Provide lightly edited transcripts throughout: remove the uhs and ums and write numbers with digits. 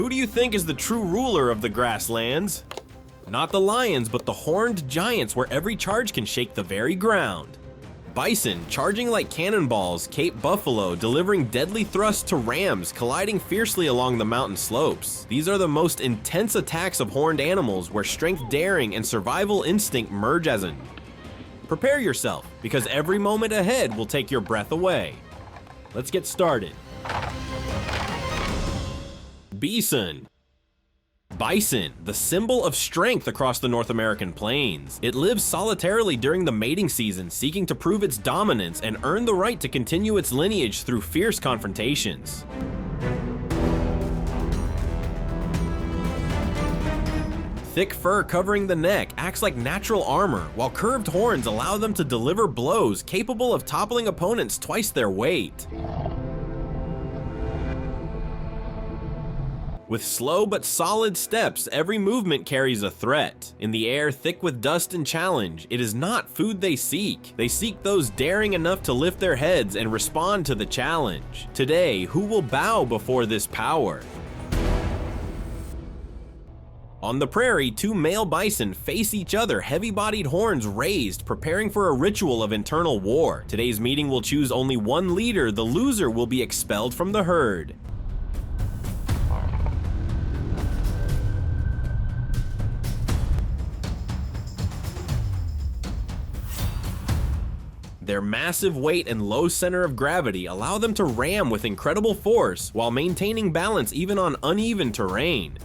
Who do you think is the true ruler of the grasslands? Not the lions, but the horned giants where every charge can shake the very ground. Bison, charging like cannonballs, Cape buffalo, delivering deadly thrusts to rams, colliding fiercely along the mountain slopes. These are the most intense attacks of horned animals where strength, daring, and survival instinct merge as an. Prepare yourself, because every moment ahead will take your breath away. Let's get started. Bison. Bison, the symbol of strength across the North American plains. It lives solitarily during the mating season, seeking to prove its dominance and earn the right to continue its lineage through fierce confrontations. Thick fur covering the neck acts like natural armor, while curved horns allow them to deliver blows capable of toppling opponents twice their weight. With slow but solid steps, every movement carries a threat. In the air thick with dust and challenge, it is not food they seek. They seek those daring enough to lift their heads and respond to the challenge. Today, who will bow before this power? On the prairie, two male bison face each other, heavy-bodied horns raised, preparing for a ritual of internal war. Today's meeting will choose only one leader. The loser will be expelled from the herd. Their massive weight and low center of gravity allow them to ram with incredible force while maintaining balance even on uneven terrain.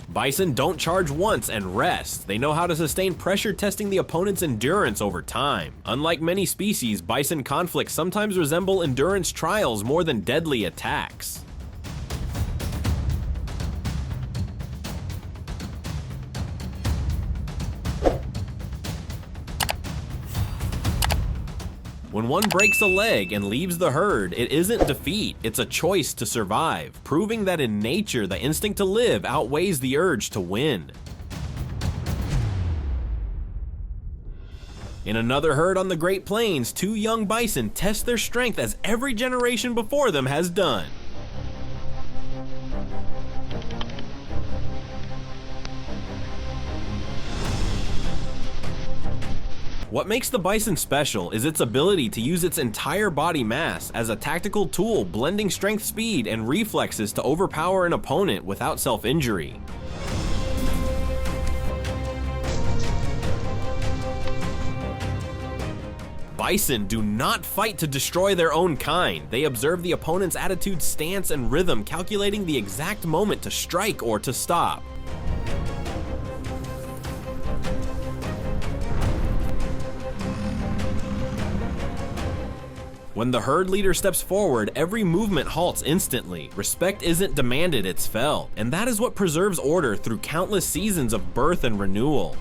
Bison don't charge once and rest. They know how to sustain pressure, testing the opponent's endurance over time. Unlike many species, bison conflicts sometimes resemble endurance trials more than deadly attacks. When one breaks a leg and leaves the herd, it isn't defeat, it's a choice to survive, proving that in nature, the instinct to live outweighs the urge to win. In another herd on the Great Plains, two young bison test their strength as every generation before them has done. What makes the bison special is its ability to use its entire body mass as a tactical tool, blending strength, speed, and reflexes to overpower an opponent without self-injury. Bison do not fight to destroy their own kind. They observe the opponent's attitude, stance, and rhythm, calculating the exact moment to strike or to stop. When the herd leader steps forward, every movement halts instantly. Respect isn't demanded, it's felt. And that is what preserves order through countless seasons of birth and renewal.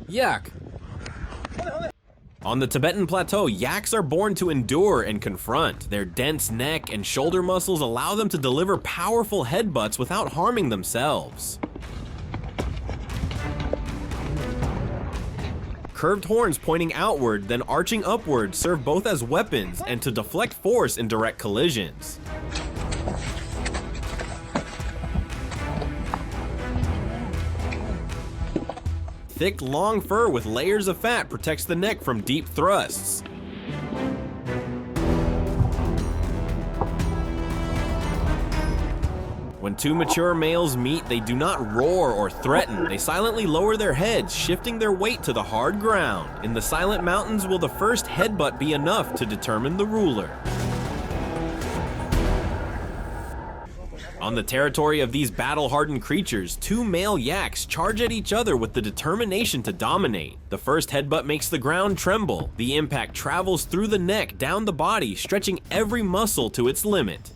Yak. On the Tibetan plateau, yaks are born to endure and confront. Their dense neck and shoulder muscles allow them to deliver powerful headbutts without harming themselves. Curved horns pointing outward, then arching upward, serve both as weapons and to deflect force in direct collisions. Thick, long fur with layers of fat protects the neck from deep thrusts. When two mature males meet, they do not roar or threaten. They silently lower their heads, shifting their weight to the hard ground. In the silent mountains, will the first headbutt be enough to determine the ruler? On the territory of these battle-hardened creatures, two male yaks charge at each other with the determination to dominate. The first headbutt makes the ground tremble. The impact travels through the neck, down the body, stretching every muscle to its limit.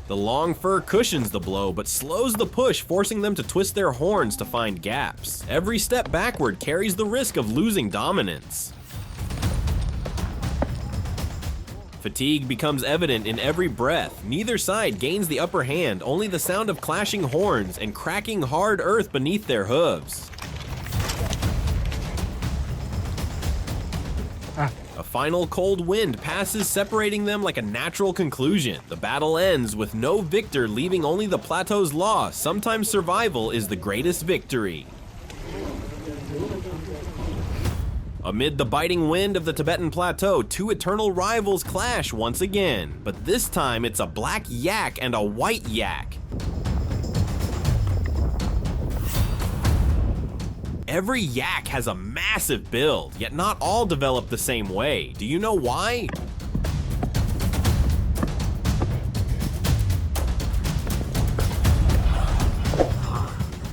The long fur cushions the blow, but slows the push, forcing them to twist their horns to find gaps. Every step backward carries the risk of losing dominance. Fatigue becomes evident in every breath. Neither side gains the upper hand, only the sound of clashing horns and cracking hard earth beneath their hooves. A final cold wind passes, separating them like a natural conclusion. The battle ends with no victor, leaving only the plateau's law. Sometimes survival is the greatest victory. Amid the biting wind of the Tibetan Plateau, two eternal rivals clash once again, but this time it's a black yak and a white yak. Every yak has a massive build, yet not all develop the same way. Do you know why?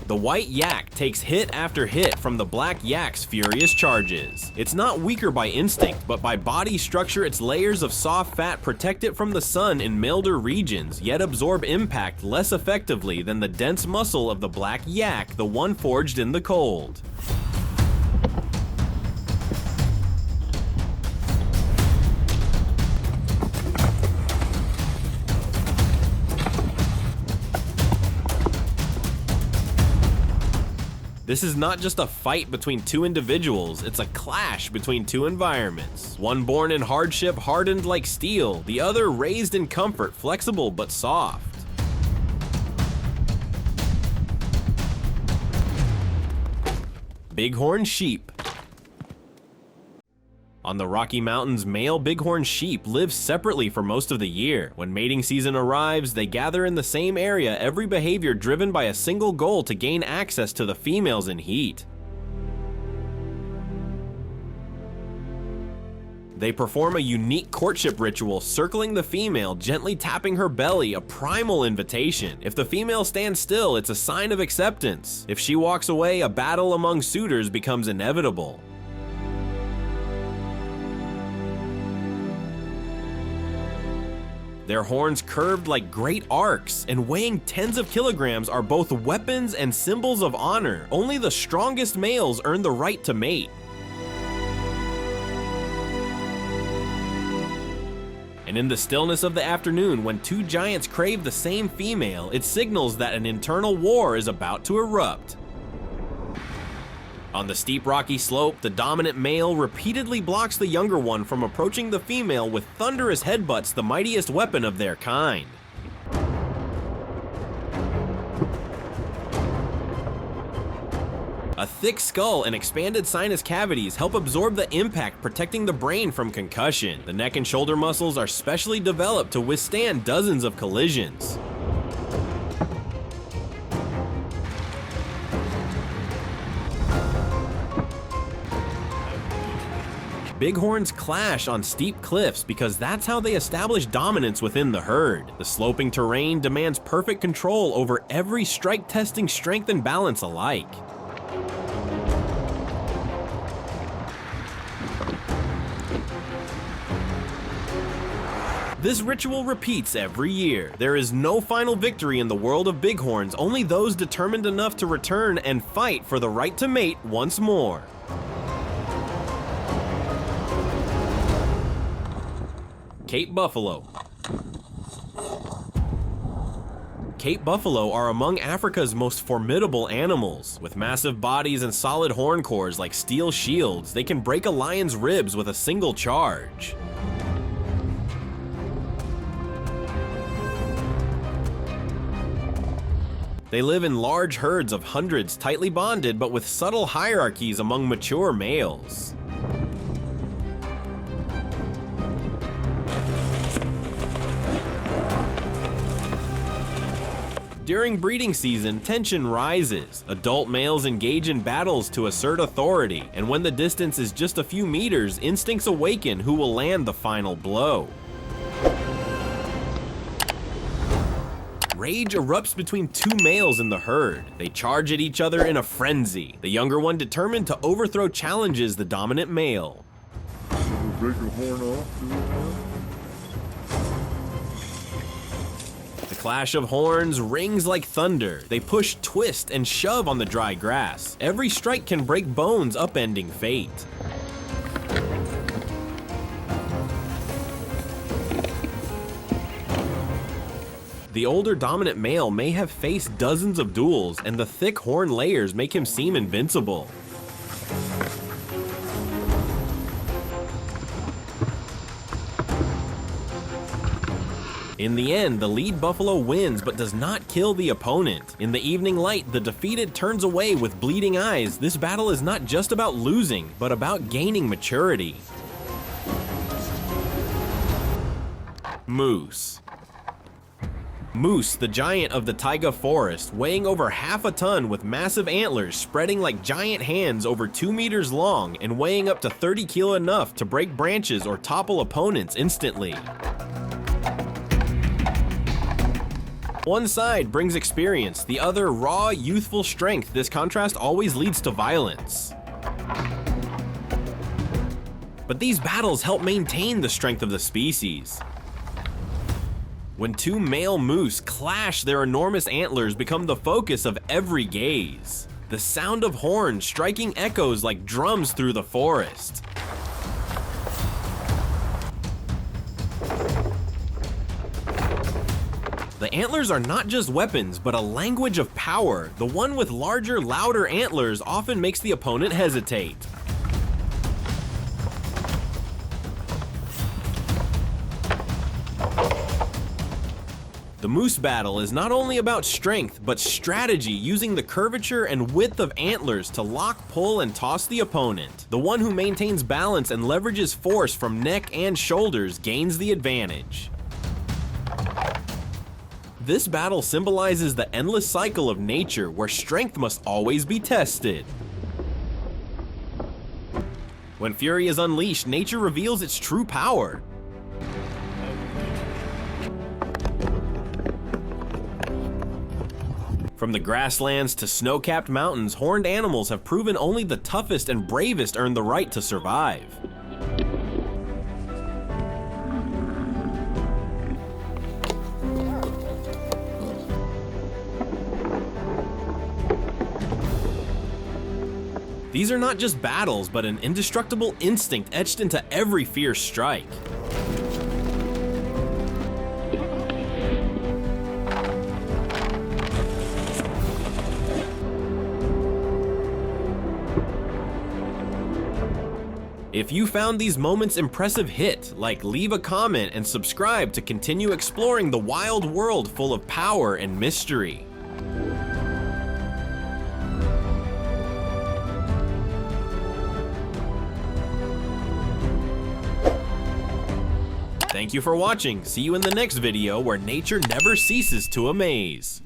The white yak takes hit after hit from the black yak's furious charges. It's not weaker by instinct, but by body structure. Its layers of soft fat protect it from the sun in milder regions, yet absorb impact less effectively than the dense muscle of the black yak, the one forged in the cold. This is not just a fight between two individuals, it's a clash between two environments. One born in hardship, hardened like steel, the other raised in comfort, flexible but soft. Bighorn sheep. On the Rocky Mountains, male bighorn sheep live separately for most of the year. When mating season arrives, they gather in the same area, every behavior driven by a single goal: to gain access to the females in heat. They perform a unique courtship ritual, circling the female, gently tapping her belly, a primal invitation. If the female stands still, it's a sign of acceptance. If she walks away, a battle among suitors becomes inevitable. Their horns, curved like great arcs and weighing tens of kilograms, are both weapons and symbols of honor. Only the strongest males earn the right to mate. And in the stillness of the afternoon, when two giants crave the same female, it signals that an internal war is about to erupt. On the steep rocky slope, the dominant male repeatedly blocks the younger one from approaching the female with thunderous headbutts, the mightiest weapon of their kind. A thick skull and expanded sinus cavities help absorb the impact, protecting the brain from concussion. The neck and shoulder muscles are specially developed to withstand dozens of collisions. Bighorns clash on steep cliffs because that's how they establish dominance within the herd. The sloping terrain demands perfect control over every strike, testing strength and balance alike. This ritual repeats every year. There is no final victory in the world of bighorns, only those determined enough to return and fight for the right to mate once more. Cape buffalo. Cape buffalo are among Africa's most formidable animals. With massive bodies and solid horn cores like steel shields, they can break a lion's ribs with a single charge. They live in large herds of hundreds, tightly bonded but with subtle hierarchies among mature males. During breeding season, tension rises. Adult males engage in battles to assert authority, and when the distance is just a few meters, instincts awaken who will land the final blow. Rage erupts between two males in the herd. They charge at each other in a frenzy. The younger one determined to overthrow challenges the dominant male. Break your horn off. The clash of horns rings like thunder. They push, twist, and shove on the dry grass. Every strike can break bones, upending fate. The older dominant male may have faced dozens of duels, and the thick horn layers make him seem invincible. In the end, the lead buffalo wins but does not kill the opponent. In the evening light, the defeated turns away with bleeding eyes. This battle is not just about losing, but about gaining maturity. Moose. Moose, the giant of the taiga forest, weighing over half a ton with massive antlers spreading like giant hands over 2 meters long and weighing up to 30 kilo, enough to break branches or topple opponents instantly. One side brings experience, the other raw, youthful strength. This contrast always leads to violence. But these battles help maintain the strength of the species. When two male moose clash, their enormous antlers become the focus of every gaze. The sound of horns striking echoes like drums through the forest. The antlers are not just weapons, but a language of power. The one with larger, louder antlers often makes the opponent hesitate. The moose battle is not only about strength, but strategy, using the curvature and width of antlers to lock, pull, and toss the opponent. The one who maintains balance and leverages force from neck and shoulders gains the advantage. This battle symbolizes the endless cycle of nature, where strength must always be tested. When fury is unleashed, nature reveals its true power. From the grasslands to snow-capped mountains, horned animals have proven only the toughest and bravest earn the right to survive. These are not just battles, but an indestructible instinct etched into every fierce strike. If you found these moments impressive, leave a comment and subscribe to continue exploring the wild world full of power and mystery. Thank you for watching. See you in the next video, where nature never ceases to amaze.